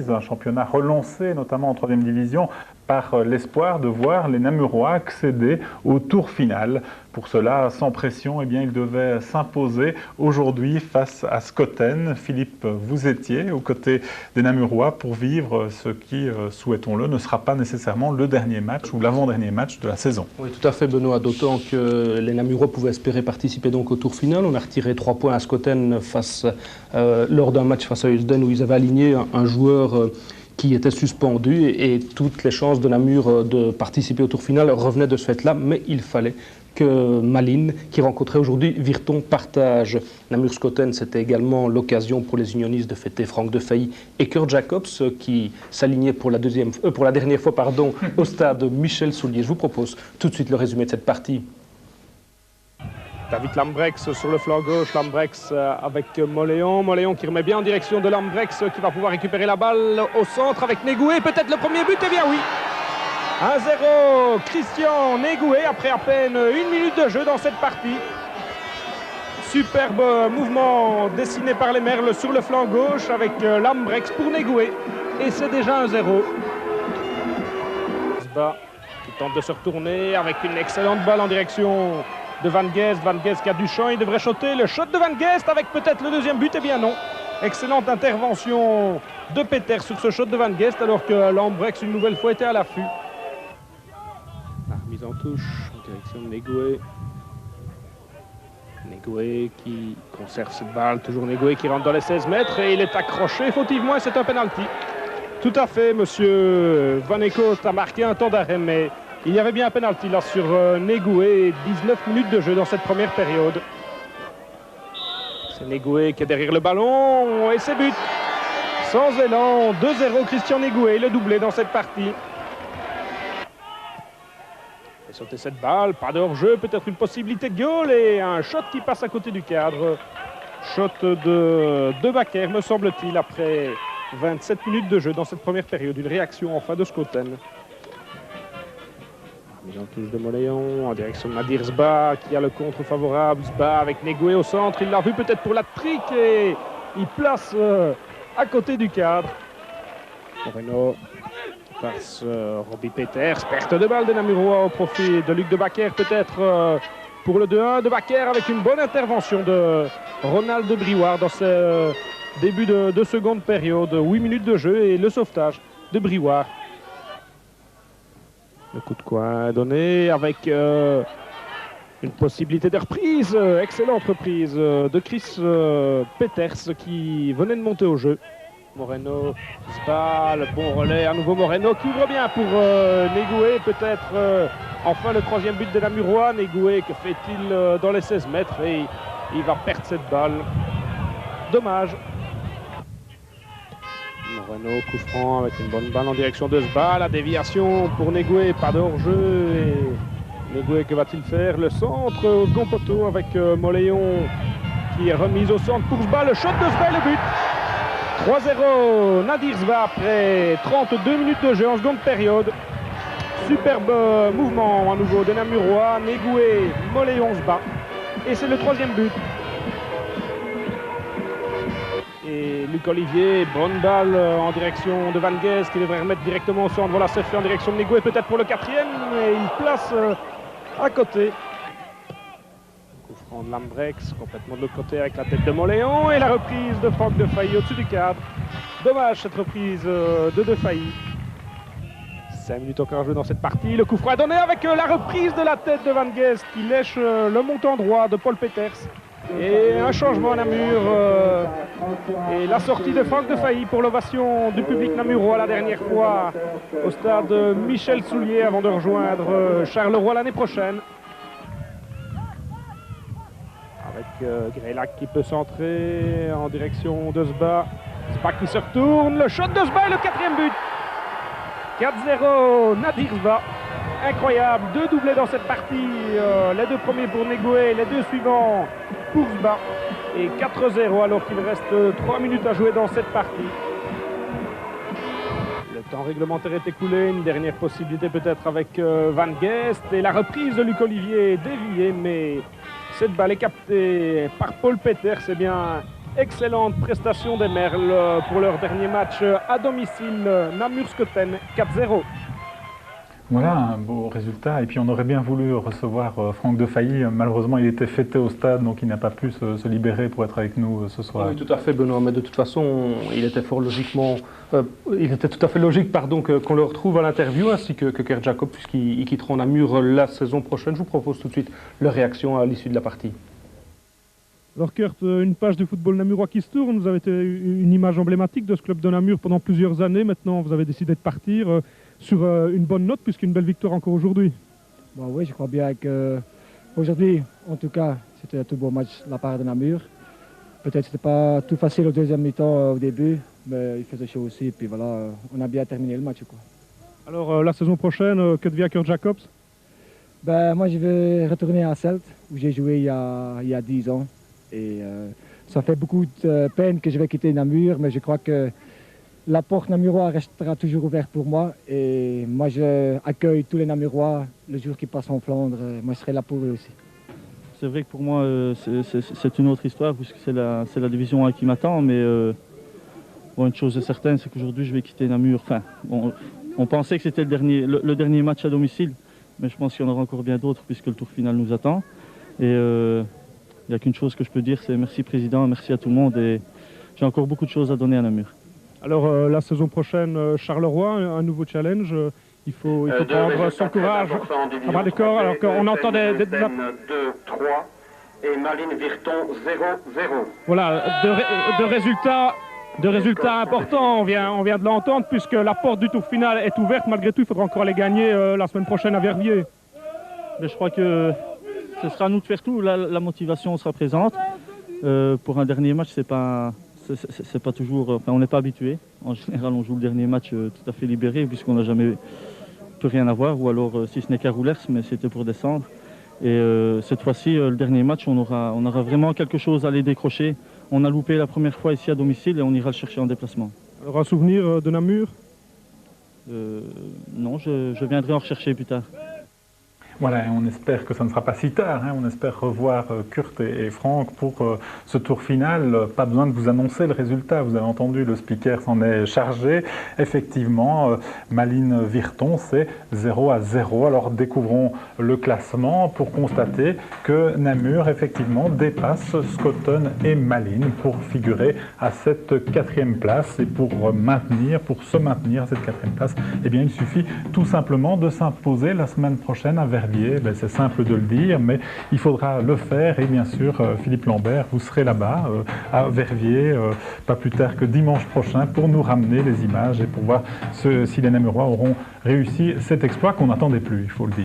un championnat relancé, notamment en 3e division, par l'espoir de voir les Namurois accéder au tour final. Pour cela, sans pression, eh bien, ils devaient s'imposer aujourd'hui face à Schoten. Philippe, vous étiez aux côtés des Namurois pour vivre ce qui, souhaitons-le, ne sera pas nécessairement le dernier match ou l'avant-dernier match de la saison. Oui, tout à fait, Benoît, d'autant que les Namurois pouvaient espérer participer donc au tour final. On a retiré 3 points à Schoten lors d'un match face à Heusden où ils avaient aligné un joueur qui était suspendu et toutes les chances de Namur de participer au tour final revenaient de ce fait-là, mais il fallait que Malines, qui rencontrait aujourd'hui Virton, partage. Namur-Schoten, c'était également l'occasion pour les unionistes de fêter Franck de Failly et Kurt Jacobs, qui s'alignaient pour la dernière fois au stade Michel Soulier. Je vous propose tout de suite le résumé de cette partie. David Lambrex sur le flanc gauche, Lambrex avec Moléon. Moléon qui remet bien en direction de Lambrex qui va pouvoir récupérer la balle au centre avec Negoué. Peut-être le premier but, eh bien oui. 1-0, Christian Negoué après à peine 1 minute de jeu dans cette partie. Superbe mouvement dessiné par les Merles sur le flanc gauche avec Lambrex pour Negoué. Et c'est déjà 1-0. Sba qui tente de se retourner avec une excellente balle en direction de Van Geest. Van Geest qui a du champ, il devrait shotter. Le shot de Van Geest avec peut-être le deuxième but, eh bien non. Excellente intervention de Peter sur ce shot de Van Geest alors que Lambrex une nouvelle fois était à l'affût. La remise en touche en direction de Negoué. Negoué qui conserve cette balle, toujours Negoué qui rentre dans les 16 mètres et il est accroché fautivement et c'est un penalty. Tout à fait, monsieur Van Eekholt a marqué un temps d'arrêt, mais il y avait bien un penalty là sur Negoué, 19 minutes de jeu dans cette première période. C'est Negoué qui est derrière le ballon et c'est but. Sans élan, 2-0 Christian Negoué, le doublé dans cette partie. Et sauter cette balle, pas de hors-jeu, peut-être une possibilité de goal et un shot qui passe à côté du cadre. Shot de Bakker, me semble-t-il, après 27 minutes de jeu dans cette première période. Une réaction enfin de Schoten. Mise en touche de Moléon en direction de Nadir Sba qui a le contre favorable. Sba avec Negoué au centre, il l'a vu peut-être pour la trick et il place à côté du cadre. Moreno passe Robbie Peters, perte de balle de Namurois au profit de Luc de Bakker peut-être pour le 2-1 de Bakker avec une bonne intervention de Ronald de Briouard dans ce début de seconde période. 8 minutes de jeu et le sauvetage de Briouard. Le coup de coin donné avec une possibilité de reprise, excellente reprise de Chris Peters qui venait de monter au jeu. Moreno, Sba, le bon relais, à nouveau Moreno qui ouvre bien pour Negoué, peut-être enfin le 3e but de Namurois. Negoué, que fait-il dans les 16 mètres et il va perdre cette balle. Dommage. Moreno, coup franc avec une bonne balle en direction de Sba. La déviation pour Negoué, pas de hors-jeu. Et Negoué, que va-t-il faire? Le centre au second poteau avec Moléon qui est remise au centre pour Sba. Le shot de Sba et le but. 3-0, Nadir Sba après 32 minutes de jeu en seconde période. Superbe mouvement à nouveau de Namurois. Negoué, Moléon, Sba. Et c'est le 3e but. Et Luc Olivier, bonne balle en direction de Van Geest qui devrait remettre directement au centre. Voilà, c'est fait en direction de Negoué peut-être pour le 4e. Et il place à côté. Coup franc de Lambrex, complètement de l'autre côté avec la tête de Moléon. Et la reprise de Franck de Failly au-dessus du cadre. Dommage cette reprise de Failly. 5 minutes encore à jouer dans cette partie. Le coup franc est donné avec la reprise de la tête de Van Geest qui lèche le montant droit de Paul Peters. Et un changement à Namur et la sortie de Franck de Failly pour l'ovation du public namurois la dernière fois au stade Michel Soulier avant de rejoindre Charleroi l'année prochaine. Avec Greylac qui peut centrer en direction de Sba. Sba qui se retourne, le shot de Sba et le 4e but. 4-0, Nadir Sba. Incroyable, 2 doublés dans cette partie, les 2 premiers pour Negoué, les 2 suivants pour Sba. Et 4-0 alors qu'il reste 3 minutes à jouer dans cette partie. Le temps réglementaire est écoulé, une dernière possibilité peut-être avec Van Geest. Et la reprise de Luc Olivier est déviée, mais cette balle est captée par Paul Peters. C'est bien Excellente prestation des Merles pour leur dernier match à domicile, Namur-Scotten 4-0. Voilà un beau résultat. Et puis on aurait bien voulu recevoir Franck Defailly. Malheureusement, il était fêté au stade, donc il n'a pas pu se libérer pour être avec nous ce soir. Oui, tout à fait, Benoît. Mais de toute façon, il était tout à fait logique qu'on le retrouve à l'interview, ainsi que Kurt Jacob, puisqu'ils quitteront Namur la saison prochaine. Je vous propose tout de suite leur réaction à l'issue de la partie. Alors Kurt, une page du football namurois qui se tourne, vous avez été une image emblématique de ce club de Namur pendant plusieurs années. Maintenant, vous avez décidé de partir sur une bonne note, puisqu'une belle victoire encore aujourd'hui. Bon, oui, je crois bien qu'aujourd'hui, en tout cas, c'était un tout beau match de la part de Namur. Peut-être que ce n'était pas tout facile au deuxième mi-temps au début, mais il faisait chaud aussi. Et puis voilà, on a bien terminé le match, quoi. Alors la saison prochaine, que devient Kurt Jacobs? Ben, moi, je vais retourner à Celt, où j'ai joué il y a 10 ans. Et ça fait beaucoup de peine que je vais quitter Namur, mais je crois que la porte namurois restera toujours ouverte pour moi. Et moi, je accueille tous les Namurois le jour qu'ils passent en Flandre. Moi, je serai là pour eux aussi. C'est vrai que pour moi, c'est une autre histoire, puisque c'est la division 1 qui m'attend. Mais bon, une chose est certaine, c'est qu'aujourd'hui, je vais quitter Namur. Enfin, bon, on pensait que c'était le dernier match à domicile, mais je pense qu'il y en aura encore bien d'autres, puisque le tour final nous attend. Et il n'y a qu'une chose que je peux dire, c'est merci Président, merci à tout le monde. Et j'ai encore beaucoup de choses à donner à Namur. Alors la saison prochaine, Charleroi, un nouveau challenge. Il faut prendre son courage à bras le corps, alors qu'on entend des 2-3 et Malines Virton 0-0. Voilà, de résultats importants, on vient de l'entendre, puisque la porte du tour final est ouverte. Malgré tout, il faudra encore aller gagner la semaine prochaine à Verviers. Mais je crois que ce sera à nous de faire tout. Là, la motivation sera présente. Pour un dernier match, c'est pas toujours. Enfin, on n'est pas habitué. En général, on joue le dernier match tout à fait libéré, puisqu'on n'a jamais plus rien à voir, ou alors si ce n'est qu'à Roulers, mais c'était pour descendre. Et cette fois-ci, le dernier match, on aura vraiment quelque chose à aller décrocher. On a loupé la première fois ici à domicile et on ira le chercher en déplacement. Alors un souvenir de Namur? Non, je viendrai en rechercher plus tard. Voilà, on espère que ça ne sera pas si tard, hein. On espère revoir Kurt et Franck pour ce tour final. Pas besoin de vous annoncer le résultat, vous avez entendu, le speaker s'en est chargé. Effectivement, Malines Virton, c'est 0-0. Alors découvrons le classement pour constater que Namur, effectivement, dépasse Scotten et Malines pour figurer à cette 4e place. Et pour se maintenir à cette 4e place, eh bien, il suffit tout simplement de s'imposer la semaine prochaine à Verviers. Ben, c'est simple de le dire, mais il faudra le faire. Et bien sûr, Philippe Lambert, vous serez là-bas, à Verviers, pas plus tard que dimanche prochain, pour nous ramener les images et pour voir si les Namurois auront réussi cet exploit qu'on n'attendait plus, il faut le dire.